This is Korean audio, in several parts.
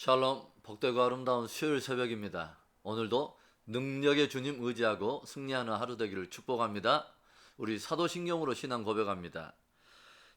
샬롬, 복되고 아름다운 수요일 새벽입니다. 오늘도 능력의 주님 의지하고 승리하는 하루 되기를 축복합니다. 우리 사도신경으로 신앙 고백합니다.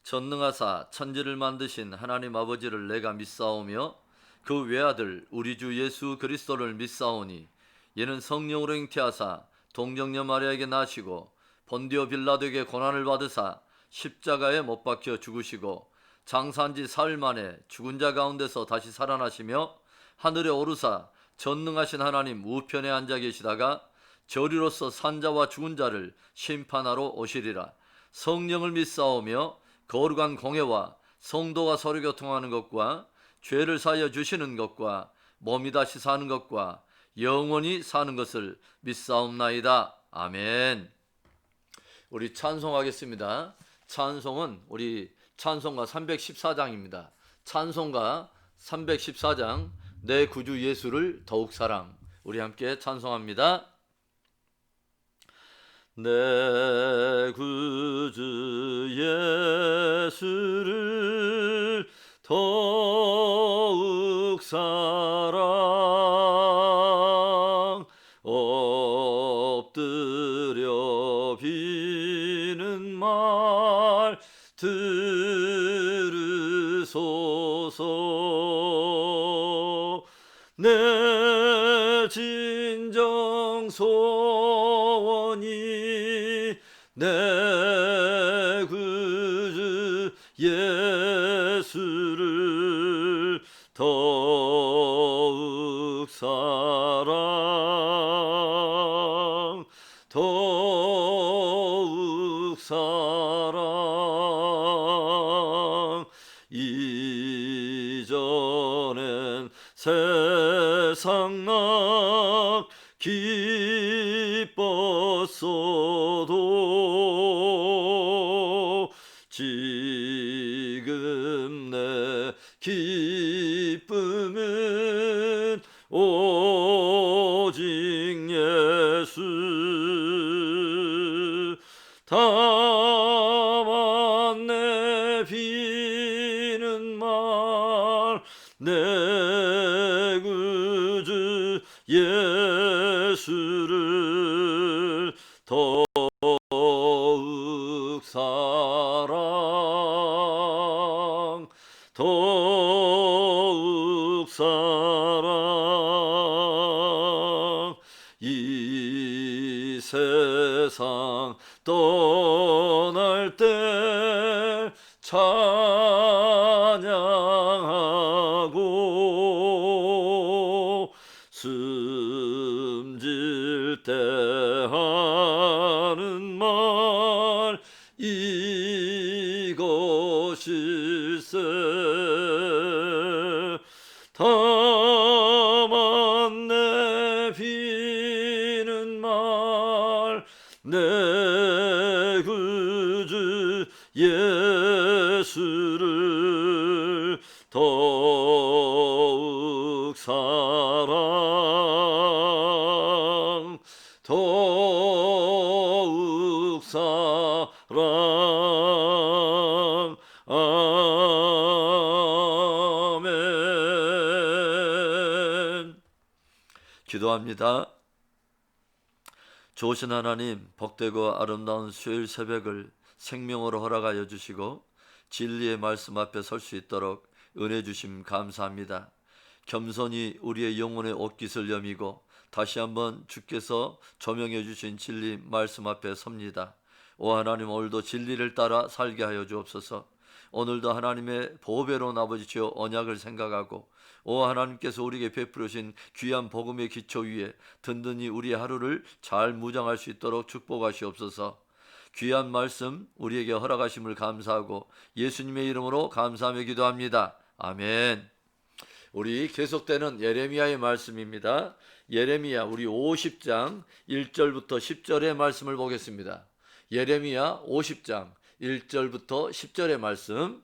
전능하사 천지를 만드신 하나님 아버지를 내가 믿사오며 그 외아들 우리 주 예수 그리스도를 믿사오니 이는 성령으로 잉태하사 동정녀 마리아에게 나시고 본디오 빌라도에게 고난을 받으사 십자가에 못 박혀 죽으시고 장사한 지 사흘 만에 죽은 자 가운데서 다시 살아나시며 하늘에 오르사 전능하신 하나님 우편에 앉아 계시다가 저리로서 산자와 죽은 자를 심판하러 오시리라. 성령을 믿사오며 거룩한 공회와 성도가 서로 교통하는 것과 죄를 사하여 주시는 것과 몸이 다시 사는 것과 영원히 사는 것을 믿사옵나이다. 아멘. 우리 찬송하겠습니다. 찬송은 우리 찬송가 314장입니다. 찬송가 314장 내 구주 예수를 더욱 사랑. 우리 함께 찬송합니다. 내 구주 예수를 더욱 사랑 엎드려 비는 말 들으소서. 내 진정 소원이 내 구주 예수를 더욱 사랑 더욱 사랑. 이전엔 세상 나 기뻤어도 지금 내 기쁨은 오직 예수. 다만 내 비는 말 내 구주 예수를 더욱 사랑 더욱 사랑. 이 세상 떠날 때 찬양하고 숨질 때 하는 말 이것일세. 다만 내 비는 말 내 구주 예수를 더욱 사랑 더욱 사랑. 아멘. 기도합니다. 좋으신 하나님, 복되고 아름다운 수요일 새벽을 생명으로 허락하여 주시고 진리의 말씀 앞에 설 수 있도록 은혜 주심 감사합니다. 겸손히 우리의 영혼의 옷깃을 여미고 다시 한번 주께서 조명해 주신 진리 말씀 앞에 섭니다. 오 하나님, 오늘도 진리를 따라 살게 하여 주옵소서. 오늘도 하나님의 보배로운 아버지 주여 언약을 생각하고 오 하나님께서 우리에게 베풀으신 귀한 복음의 기초 위에 든든히 우리의 하루를 잘 무장할 수 있도록 축복하시옵소서. 귀한 말씀 우리에게 허락하심을 감사하고 예수님의 이름으로 감사하며 기도합니다. 아멘. 우리 계속되는 예레미야의 말씀입니다. 예레미야 우리 50장 1절부터 10절의 말씀을 보겠습니다. 예레미야 50장 1절부터 10절의 말씀.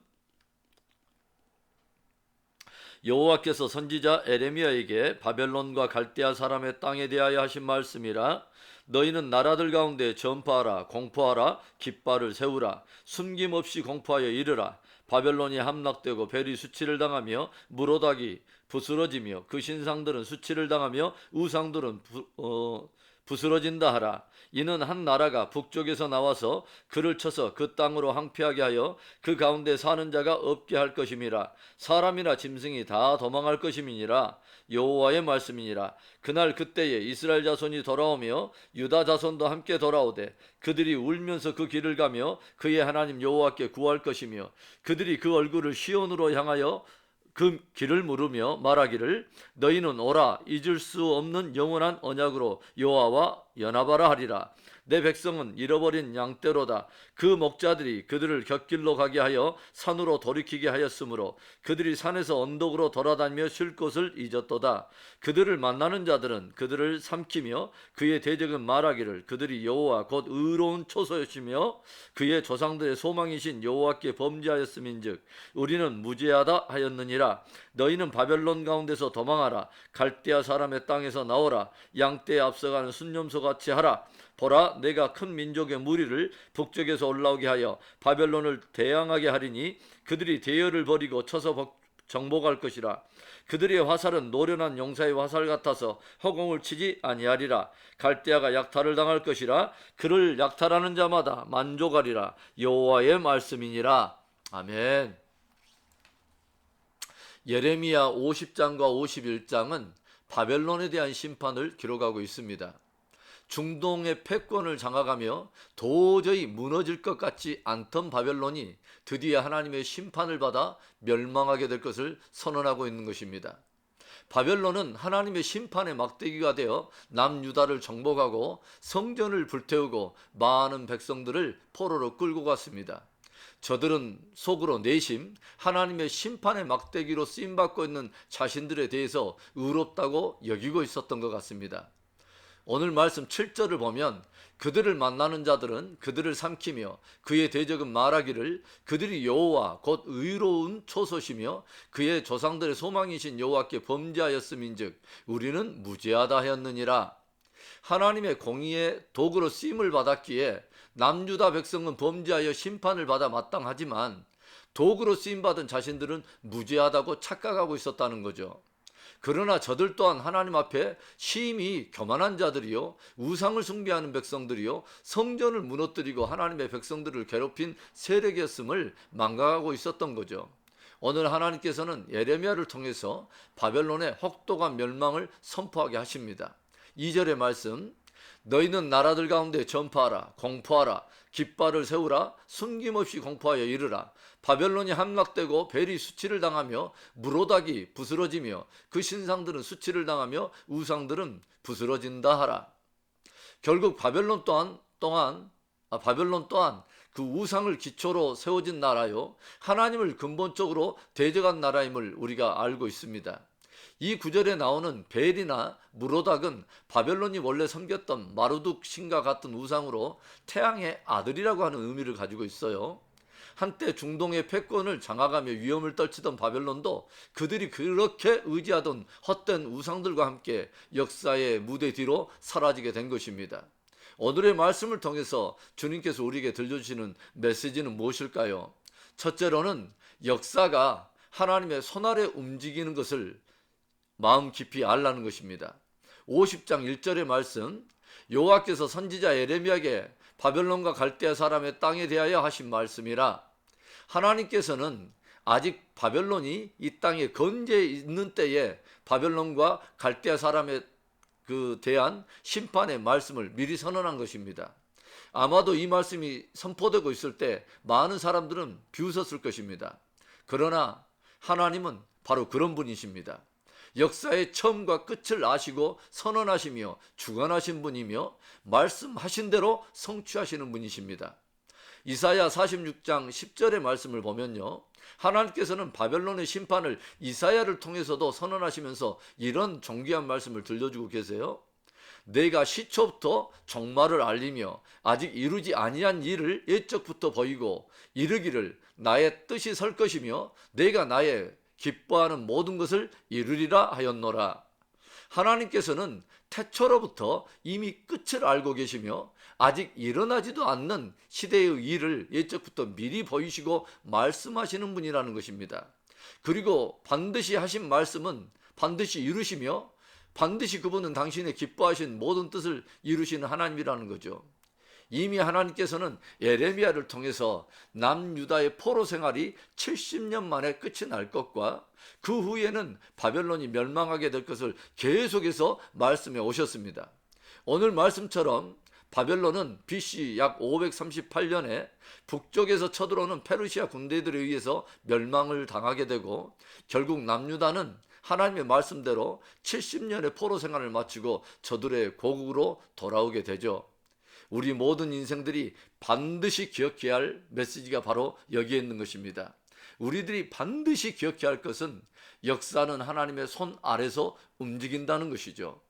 여호와께서 선지자 예레미야에게 바벨론과 갈대아 사람의 땅에 대하여 하신 말씀이라. 너희는 나라들 가운데 전파하라, 공포하라, 깃발을 세우라, 숨김없이 공포하여 이르라. 바벨론이 함락되고 벨이 수치를 당하며 무로닥이 부스러지며 그 신상들은 수치를 당하며 우상들은 부스러진다 하라. 이는 한 나라가 북쪽에서 나와서 그를 쳐서 그 땅으로 항피하게 하여 그 가운데 사는 자가 없게 할 것임이라. 사람이나 짐승이 다 도망할 것임이니라. 여호와의 말씀이니라. 그날 그때에 이스라엘 자손이 돌아오며 유다 자손도 함께 돌아오되 그들이 울면서 그 길을 가며 그의 하나님 여호와께 구할 것이며 그들이 그 얼굴을 시온으로 향하여 그 길을 물으며 말하기를 너희는 오라 잊을 수 없는 영원한 언약으로 여호와와 연합하라 하리라. 내 백성은 잃어버린 양떼로다. 그 목자들이 그들을 곁길로 가게 하여 산으로 돌이키게 하였으므로 그들이 산에서 언덕으로 돌아다니며 쉴 곳을 잊었도다. 그들을 만나는 자들은 그들을 삼키며 그의 대적은 말하기를 그들이 여호와 곧 의로운 초소였으며 그의 조상들의 소망이신 여호와께 범죄하였음인즉 우리는 무죄하다 하였느니라. 너희는 바벨론 가운데서 도망하라. 갈대아 사람의 땅에서 나오라. 양떼에 앞서가는 순념소같이 하라. 보라, 내가 큰 민족의 무리를 북쪽에서 올라오게 하여 바벨론을 대항하게 하리니 그들이 대열을 버리고 쳐서 정복할 것이라. 그들의 화살은 노련한 용사의 화살 같아서 허공을 치지 아니하리라. 갈대아가 약탈을 당할 것이라. 그를 약탈하는 자마다 만족하리라. 여호와의 말씀이니라. 아멘. 예레미야 50장과 51장은 바벨론에 대한 심판을 기록하고 있습니다. 중동의 패권을 장악하며 도저히 무너질 것 같지 않던 바벨론이 드디어 하나님의 심판을 받아 멸망하게 될 것을 선언하고 있는 것입니다. 바벨론은 하나님의 심판의 막대기가 되어 남유다를 정복하고 성전을 불태우고 많은 백성들을 포로로 끌고 갔습니다. 저들은 속으로 내심 하나님의 심판의 막대기로 쓰임받고 있는 자신들에 대해서 의롭다고 여기고 있었던 것 같습니다. 오늘 말씀 7절을 보면 그들을 만나는 자들은 그들을 삼키며 그의 대적은 말하기를 그들이 여호와 곧 의로운 초소시며 그의 조상들의 소망이신 여호와께 범죄하였음인즉 우리는 무죄하다 하였느니라. 하나님의 공의의 도구로 쓰임을 받았기에 남유다 백성은 범죄하여 심판을 받아 마땅하지만 도구로 쓰임받은 자신들은 무죄하다고 착각하고 있었다는 거죠. 그러나 저들 또한 하나님 앞에 심히 교만한 자들이요 우상을 숭배하는 백성들이요 성전을 무너뜨리고 하나님의 백성들을 괴롭힌 세력이었음을 망각하고 있었던 거죠. 오늘 하나님께서는 예레미야를 통해서 바벨론의 혹독한 멸망을 선포하게 하십니다. 2절의 말씀, 너희는 나라들 가운데 전파하라, 공포하라, 깃발을 세우라, 숨김없이 공포하여 이르라. 바벨론이 함락되고 벨이 수치를 당하며 무로닥이 부스러지며 그 신상들은 수치를 당하며 우상들은 부스러진다 하라. 결국 바벨론 또한 그 우상을 기초로 세워진 나라요 하나님을 근본적으로 대적한 나라임을 우리가 알고 있습니다. 이 구절에 나오는 벨이나 무로닥은 바벨론이 원래 섬겼던 마르둑 신과 같은 우상으로 태양의 아들이라고 하는 의미를 가지고 있어요. 한때 중동의 패권을 장악하며 위험을 떨치던 바벨론도 그들이 그렇게 의지하던 헛된 우상들과 함께 역사의 무대 뒤로 사라지게 된 것입니다. 오늘의 말씀을 통해서 주님께서 우리에게 들려주시는 메시지는 무엇일까요? 첫째로는 역사가 하나님의 손 아래 움직이는 것을 마음 깊이 알라는 것입니다. 50장 1절의 말씀, 여호와께서 선지자 예레미야에게 바벨론과 갈대아 사람의 땅에 대하여 하신 말씀이라. 하나님께서는 아직 바벨론이 이 땅에 건재해 있는 때에 바벨론과 갈대아 사람에 대한 심판의 말씀을 미리 선언한 것입니다. 아마도 이 말씀이 선포되고 있을 때 많은 사람들은 비웃었을 것입니다. 그러나 하나님은 바로 그런 분이십니다. 역사의 처음과 끝을 아시고 선언하시며 주관하신 분이며 말씀하신 대로 성취하시는 분이십니다. 이사야 46장 10절의 말씀을 보면요, 하나님께서는 바벨론의 심판을 이사야를 통해서도 선언하시면서 이런 존귀한 말씀을 들려주고 계세요. 내가 시초부터 종말을 알리며 아직 이루지 아니한 일을 옛적부터 보이고 이르기를 나의 뜻이 설 것이며 내가 나의 기뻐하는 모든 것을 이루리라 하였노라. 하나님께서는 태초로부터 이미 끝을 알고 계시며 아직 일어나지도 않는 시대의 일을 예적부터 미리 보이시고 말씀하시는 분이라는 것입니다. 그리고 반드시 하신 말씀은 반드시 이루시며 반드시 그분은 당신의 기뻐하신 모든 뜻을 이루시는 하나님이라는 거죠. 이미 하나님께서는 예레미야를 통해서 남유다의 포로 생활이 70년 만에 끝이 날 것과 그 후에는 바벨론이 멸망하게 될 것을 계속해서 말씀해 오셨습니다. 오늘 말씀처럼 바벨론은 BC 약 538년에 북쪽에서 쳐들어오는 페르시아 군대들에 의해서 멸망을 당하게 되고 결국 남유다는 하나님의 말씀대로 70년의 포로 생활을 마치고 저들의 고국으로 돌아오게 되죠. 우리 모든 인생들이 반드시 기억해야 할 메시지가 바로 여기에 있는 것입니다. 우리들이 반드시 기억해야 할 것은 역사는 하나님의 손 아래서 움직인다는 것이죠.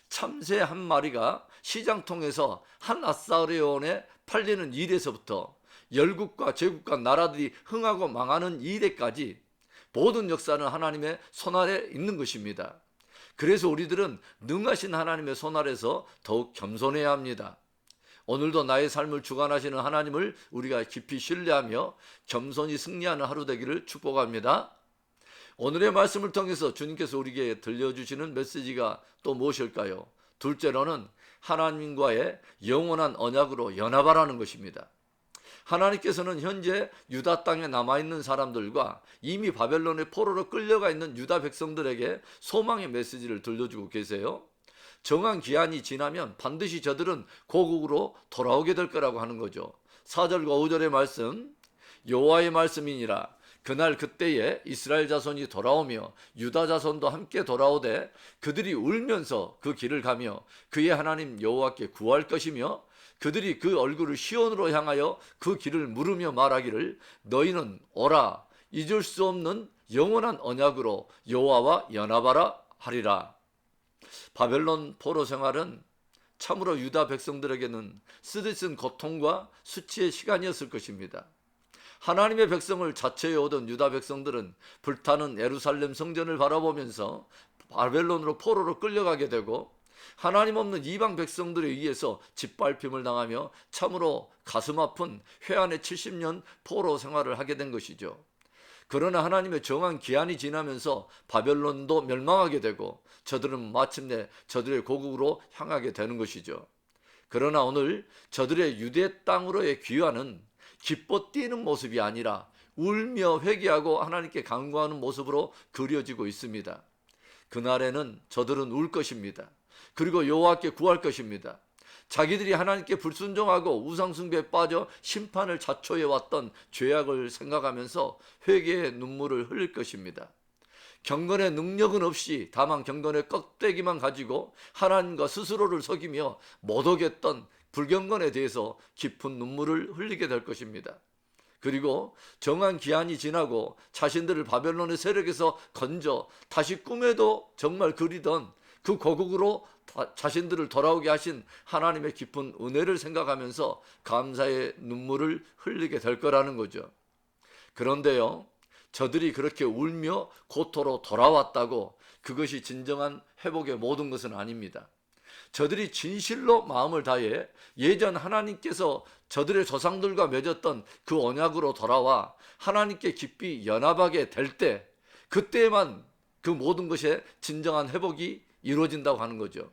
참새 한 마리가 시장통에서 한 아사르온에 팔리는 일에서부터 열국과 제국과 나라들이 흥하고 망하는 일에까지 모든 역사는 하나님의 손 아래 있는 것입니다. 그래서 우리들은 능하신 하나님의 손 아래서 더욱 겸손해야 합니다. 오늘도 나의 삶을 주관하시는 하나님을 우리가 깊이 신뢰하며 겸손히 승리하는 하루 되기를 축복합니다. 오늘의 말씀을 통해서 주님께서 우리에게 들려주시는 메시지가 또 무엇일까요? 둘째로는 하나님과의 영원한 언약으로 연합하라는 것입니다. 하나님께서는 현재 유다 땅에 남아있는 사람들과 이미 바벨론의 포로로 끌려가 있는 유다 백성들에게 소망의 메시지를 들려주고 계세요. 정한 기한이 지나면 반드시 저들은 고국으로 돌아오게 될 거라고 하는 거죠. 4절과 5절의 말씀, 여호와의 말씀이니라. 그날 그때에 이스라엘 자손이 돌아오며 유다 자손도 함께 돌아오되 그들이 울면서 그 길을 가며 그의 하나님 여호와께 구할 것이며 그들이 그 얼굴을 시온으로 향하여 그 길을 물으며 말하기를 너희는 오라 잊을 수 없는 영원한 언약으로 여호와와 연합하라 하리라. 바벨론 포로 생활은 참으로 유다 백성들에게는 쓰디쓴 고통과 수치의 시간이었을 것입니다. 하나님의 백성을 자처해 오던 유다 백성들은 불타는 예루살렘 성전을 바라보면서 바벨론으로 포로로 끌려가게 되고 하나님 없는 이방 백성들에 의해서 짓밟힘을 당하며 참으로 가슴 아픈 회한의 70년 포로 생활을 하게 된 것이죠. 그러나 하나님의 정한 기한이 지나면서 바벨론도 멸망하게 되고 저들은 마침내 저들의 고국으로 향하게 되는 것이죠. 그러나 오늘 저들의 유대 땅으로의 귀환은 기뻐 뛰는 모습이 아니라 울며 회개하고 하나님께 간구하는 모습으로 그려지고 있습니다. 그날에는 저들은 울 것입니다. 그리고 여호와께 구할 것입니다. 자기들이 하나님께 불순종하고 우상숭배에 빠져 심판을 자초해 왔던 죄악을 생각하면서 회개의 눈물을 흘릴 것입니다. 경건의 능력은 없이 다만 경건의 껍데기만 가지고 하나님과 스스로를 속이며 모독했던 불경건에 대해서 깊은 눈물을 흘리게 될 것입니다. 그리고 정한 기한이 지나고 자신들을 바벨론의 세력에서 건져 다시 꿈에도 정말 그리던 그 고국으로 자신들을 돌아오게 하신 하나님의 깊은 은혜를 생각하면서 감사의 눈물을 흘리게 될 거라는 거죠. 그런데요, 저들이 그렇게 울며 고토로 돌아왔다고 그것이 진정한 회복의 모든 것은 아닙니다. 저들이 진실로 마음을 다해 예전 하나님께서 저들의 조상들과 맺었던 그 언약으로 돌아와 하나님께 깊이 연합하게 될 때, 그때만 그 모든 것의 진정한 회복이 이루어진다고 하는 거죠.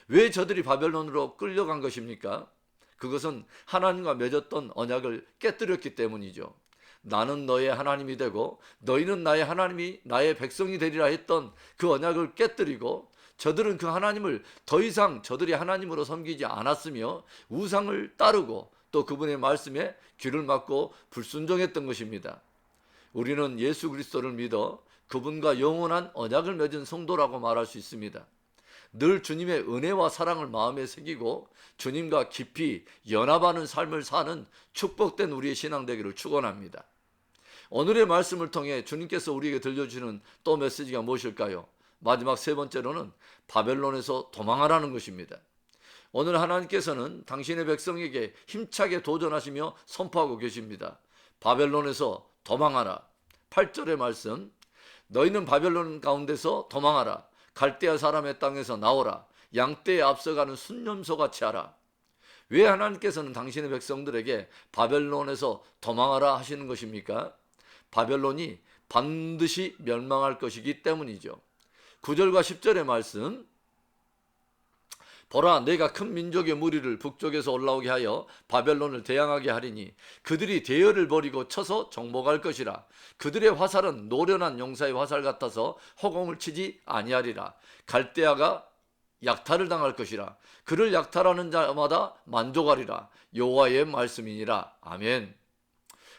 왜 저들이 바벨론으로 끌려간 것입니까? 그것은 하나님과 맺었던 언약을 깨뜨렸기 때문이죠. 나는 너의 하나님이 되고 너희는 나의 하나님이 나의 백성이 되리라 했던 그 언약을 깨뜨리고 저들은 그 하나님을 더 이상 저들이 하나님으로 섬기지 않았으며 우상을 따르고 또 그분의 말씀에 귀를 막고 불순종했던 것입니다. 우리는 예수 그리스도를 믿어 그분과 영원한 언약을 맺은 성도라고 말할 수 있습니다. 늘 주님의 은혜와 사랑을 마음에 새기고 주님과 깊이 연합하는 삶을 사는 축복된 우리의 신앙 되기를 축원합니다. 오늘의 말씀을 통해 주님께서 우리에게 들려주시는 또 메시지가 무엇일까요? 마지막 세 번째로는 바벨론에서 도망하라는 것입니다. 오늘 하나님께서는 당신의 백성에게 힘차게 도전하시며 선포하고 계십니다. 바벨론에서 도망하라. 8절의 말씀, 너희는 바벨론 가운데서 도망하라. 갈대아 사람의 땅에서 나오라. 양떼에 앞서가는 순념소같이 하라. 왜 하나님께서는 당신의 백성들에게 바벨론에서 도망하라 하시는 것입니까? 바벨론이 반드시 멸망할 것이기 때문이죠. 9절과 10절의 말씀, 보라, 내가 큰 민족의 무리를 북쪽에서 올라오게 하여 바벨론을 대항하게 하리니 그들이 대열을 버리고 쳐서 정복할 것이라. 그들의 화살은 노련한 용사의 화살 같아서 허공을 치지 아니하리라. 갈대아가 약탈을 당할 것이라. 그를 약탈하는 자마다 만족하리라. 여호와의 말씀이니라. 아멘.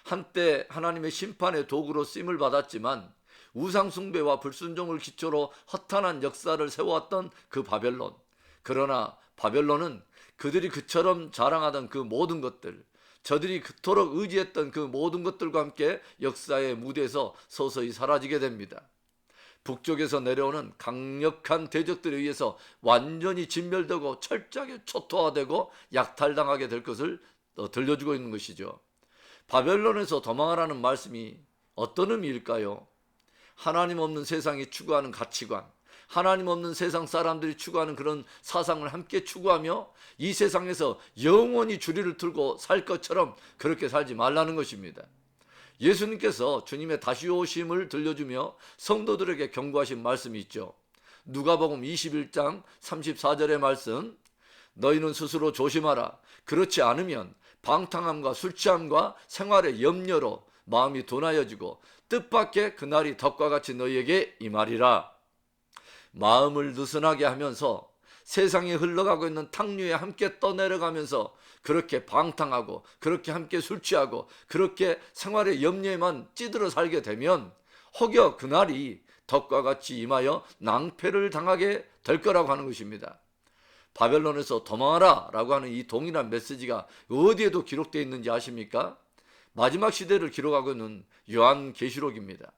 한때 하나님의 심판의 도구로 쓰임을 받았지만 우상 숭배와 불순종을 기초로 허탄한 역사를 세워왔던 그 바벨론. 그러나 바벨론은 그들이 그처럼 자랑하던 그 모든 것들, 저들이 그토록 의지했던 그 모든 것들과 함께 역사의 무대에서 서서히 사라지게 됩니다. 북쪽에서 내려오는 강력한 대적들에 의해서 완전히 진멸되고 철저하게 초토화되고 약탈당하게 될 것을 들려주고 있는 것이죠. 바벨론에서 도망하라는 말씀이 어떤 의미일까요? 하나님 없는 세상이 추구하는 가치관, 하나님 없는 세상 사람들이 추구하는 그런 사상을 함께 추구하며 이 세상에서 영원히 주리를 틀고 살 것처럼 그렇게 살지 말라는 것입니다. 예수님께서 주님의 다시 오심을 들려주며 성도들에게 경고하신 말씀이 있죠. 누가복음 21장 34절의 말씀, 너희는 스스로 조심하라. 그렇지 않으면 방탕함과 술취함과 생활의 염려로 마음이 둔하여지고 뜻밖의 그날이 덕과 같이 너희에게 임하리라. 마음을 느슨하게 하면서 세상에 흘러가고 있는 탕류에 함께 떠내려가면서 그렇게 방탕하고 그렇게 함께 술 취하고 그렇게 생활의 염려에만 찌들어 살게 되면 혹여 그날이 덕과 같이 임하여 낭패를 당하게 될 거라고 하는 것입니다. 바벨론에서 도망하라 라고 하는 이 동일한 메시지가 어디에도 기록되어 있는지 아십니까? 마지막 시대를 기록하고 있는 요한계시록입니다.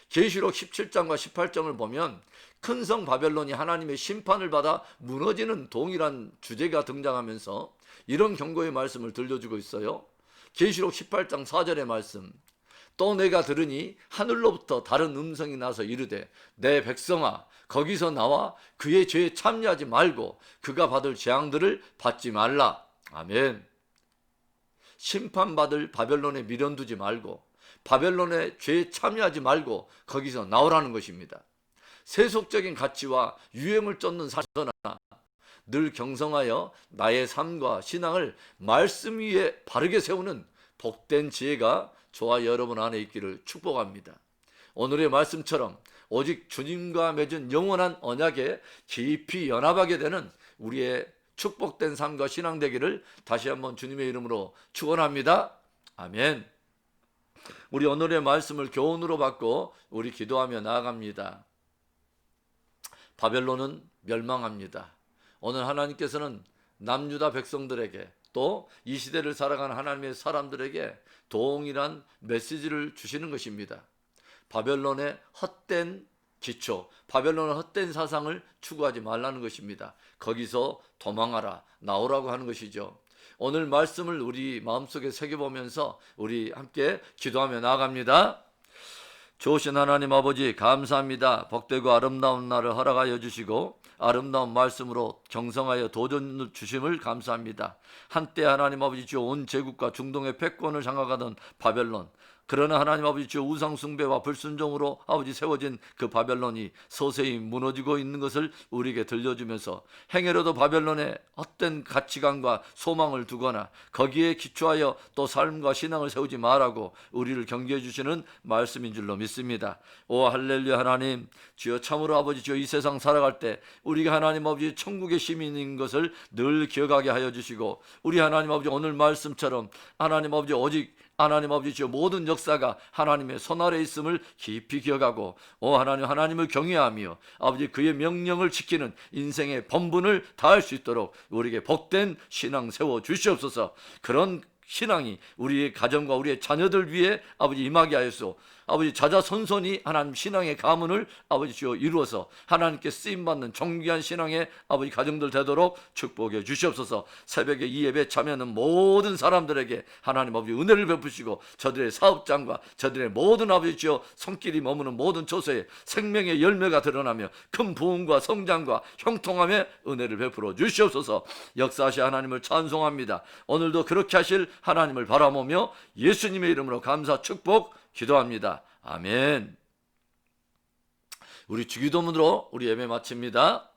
계시록 17장과 18장을 보면 큰 성 바벨론이 하나님의 심판을 받아 무너지는 동일한 주제가 등장하면서 이런 경고의 말씀을 들려주고 있어요. 계시록 18장 4절의 말씀, 또 내가 들으니 하늘로부터 다른 음성이 나서 이르되 내 백성아 거기서 나와 그의 죄에 참여하지 말고 그가 받을 재앙들을 받지 말라. 아멘. 심판받을 바벨론에 미련두지 말고 바벨론의 죄에 참여하지 말고 거기서 나오라는 것입니다. 세속적인 가치와 유행을 쫓는 사서나 늘 경성하여 나의 삶과 신앙을 말씀 위에 바르게 세우는 복된 지혜가 저와 여러분 안에 있기를 축복합니다. 오늘의 말씀처럼 오직 주님과 맺은 영원한 언약에 깊이 연합하게 되는 우리의 축복된 삶과 신앙 되기를 다시 한번 주님의 이름으로 축원합니다. 아멘. 우리 오늘의 말씀을 교훈으로 받고 우리 기도하며 나아갑니다. 바벨론은 멸망합니다. 오늘 하나님께서는 남유다 백성들에게 또 이 시대를 살아가는 하나님의 사람들에게 동일한 메시지를 주시는 것입니다. 바벨론의 헛된 기초, 바벨론의 헛된 사상을 추구하지 말라는 것입니다. 거기서 도망하라, 나오라고 하는 것이죠. 오늘 말씀을 우리 마음속에 새겨보면서 우리 함께 기도하며 나아갑니다. 좋으신 하나님 아버지 감사합니다. 복되고 아름다운 날을 허락하여 주시고 아름다운 말씀으로 경성하여 도전을 주심을 감사합니다. 한때 하나님 아버지 주여 온 제국과 중동의 패권을 장악하던 바벨론, 그러나 하나님 아버지 주여 우상 숭배와 불순종으로 아버지 세워진 그 바벨론이 서서히 무너지고 있는 것을 우리에게 들려주면서 행여라도 바벨론에 헛된 가치관과 소망을 두거나 거기에 기초하여 또 삶과 신앙을 세우지 말라고 우리를 경계해 주시는 말씀인 줄로 믿습니다. 오 할렐루야. 하나님 주여 참으로 아버지 주여 이 세상 살아갈 때 우리가 하나님 아버지 천국의 시민인 것을 늘 기억하게 하여 주시고 우리 하나님 아버지 오늘 말씀처럼 하나님 아버지 오직 하나님 아버지 주여 모든 역사가 하나님의 손 아래 있음을 깊이 기억하고 하나님을 경외하며 아버지 그의 명령을 지키는 인생의 본분을 다할 수 있도록 우리에게 복된 신앙 세워 주시옵소서. 그런 신앙이 우리의 가정과 우리의 자녀들 위해 아버지 임하게 하여서 아버지 자자손손이 하나님 신앙의 가문을 아버지 주여 이루어서 하나님께 쓰임받는 존귀한 신앙의 아버지 가정들 되도록 축복해 주시옵소서. 새벽에 이 예배 참여하는 모든 사람들에게 하나님 아버지 은혜를 베푸시고 저들의 사업장과 저들의 모든 아버지 주여 손길이 머무는 모든 처소에 생명의 열매가 드러나며 큰 부흥과 성장과 형통함의 은혜를 베풀어 주시옵소서. 역사하시 하나님을 찬송합니다. 오늘도 그렇게 하실 하나님을 바라보며 예수님의 이름으로 감사 축복 기도합니다. 아멘. 우리 주기도문으로 우리 예배 마칩니다.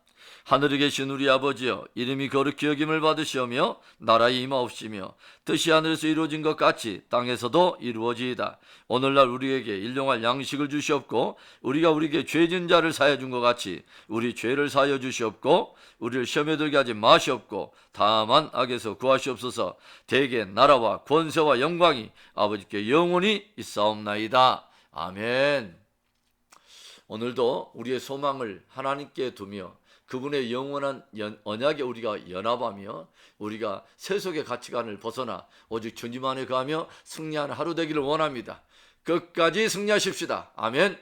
하늘에 계신 우리 아버지여, 이름이 거룩히 여김을 받으시오며 나라의 임하옵시며 뜻이 하늘에서 이루어진 것 같이 땅에서도 이루어지이다. 오늘날 우리에게 일용할 양식을 주시옵고 우리가 우리에게 죄진 자를 사하여 준 것 같이 우리 죄를 사하여 주시옵고 우리를 시험에 들게 하지 마시옵고 다만 악에서 구하시옵소서. 대개 나라와 권세와 영광이 아버지께 영원히 있사옵나이다. 아멘. 오늘도 우리의 소망을 하나님께 두며 그분의 영원한 언약에 우리가 연합하며 우리가 세속의 가치관을 벗어나 오직 주님 안에 거하며 승리하는 하루 되기를 원합니다. 끝까지 승리하십시다. 아멘.